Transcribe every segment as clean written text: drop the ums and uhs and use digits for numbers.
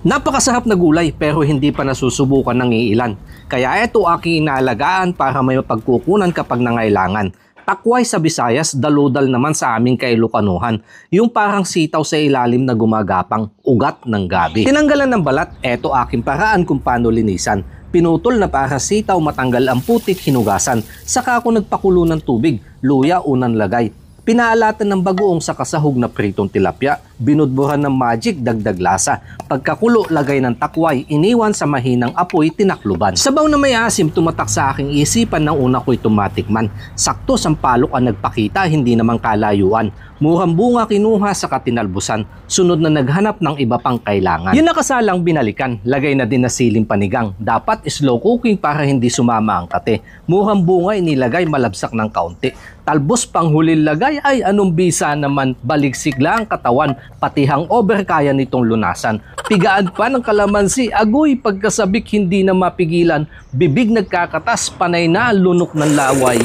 Napakasarap na gulay pero hindi pa nasusubukan ng iilan. Kaya ito aking inaalagaan para may mapagkukunan kapag nangailangan. Takway sa Visayas, daludal naman sa aming kailukanuhan. Yung parang sitaw sa ilalim na gumagapang, ugat ng gabi. Tinanggalan ng balat, eto aking paraan kung paano linisan. Pinutol na para sitaw matanggal ang putik, hinugasan. Saka ako nagpakulo ng tubig, luya unang lagay. Pinaalatan ng bagoong sa kasahog na pritong tilapia, binudburan ng magic, dagdag lasa. Pagkakulo, lagay ng takway, iniwan sa mahinang apoy, tinakluban. Sabaw na may asim tumatak sa aking isipan nang una ko'y tumatikman. Sakto sampalok ang nagpakita, hindi naman kalayuan. Murang bunga kinuha sa katinalbusan, sunod na naghanap ng iba pang kailangan. Yun nakasalang binalikan, lagay na din na siling panigang. Dapat slow cooking para hindi sumama ang kate. Murang bunga inilagay malabsak ng kaunti. Talbos pang hulil lagay ay anong bisa naman, baliksik lang ang katawan, pati hangover kaya nitong lunasan. Pigaan pa ng kalamansi, agoy pagkasabik hindi na mapigilan, bibig nagkakatas, panay na lunok ng laway.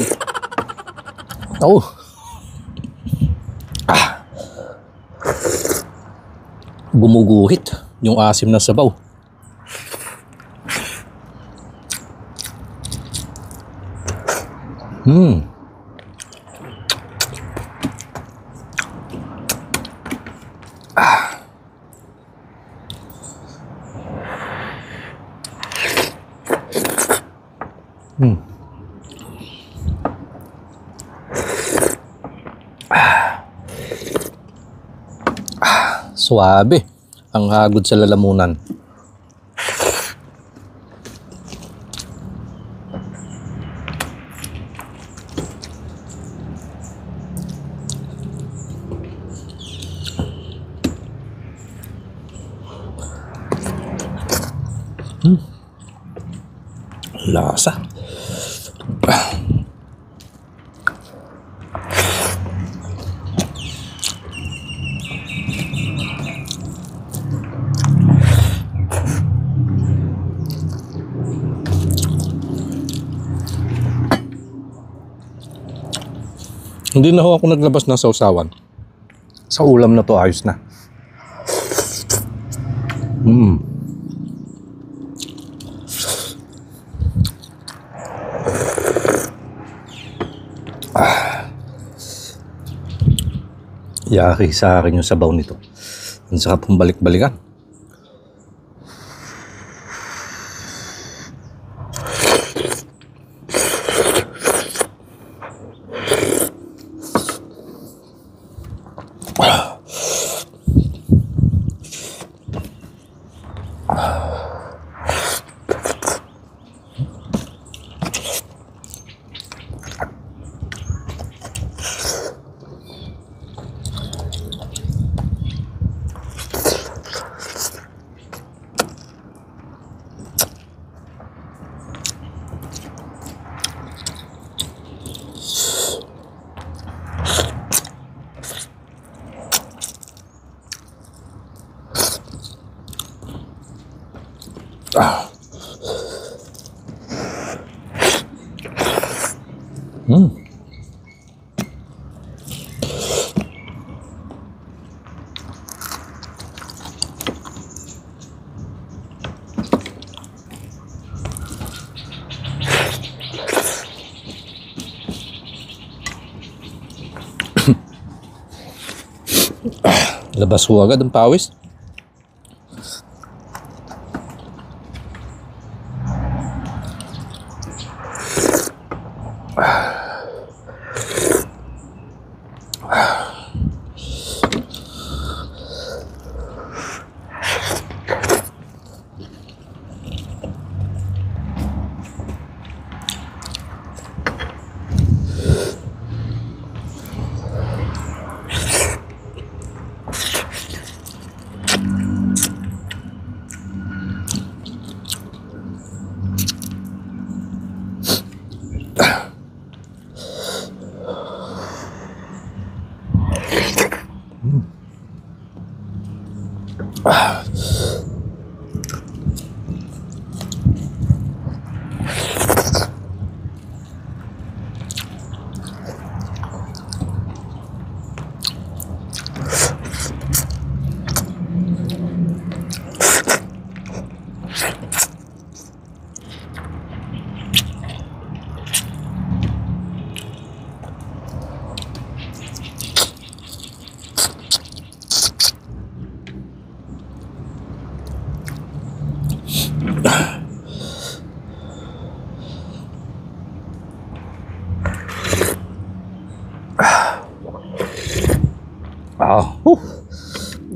Oh. Gumuguhit yung asim na sabaw. Suwabe ang hagod sa lalamunan. Lasa. Hindi na ako naglabas ng sausawan. Sa ulam na to, ayos na. Yari sa akin yung sabaw nito. Ang sarap pong balik-balikan. Labas ho agad ang pawis.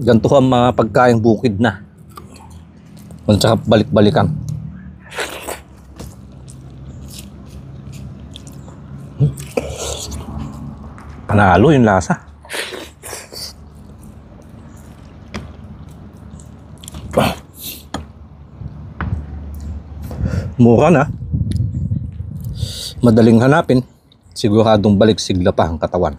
Ganito ang mga pagkain bukid na. At saka balik-balikan. Panalo yung lasa. Mura na. Madaling hanapin. Siguradong balik sigla pa ang katawan.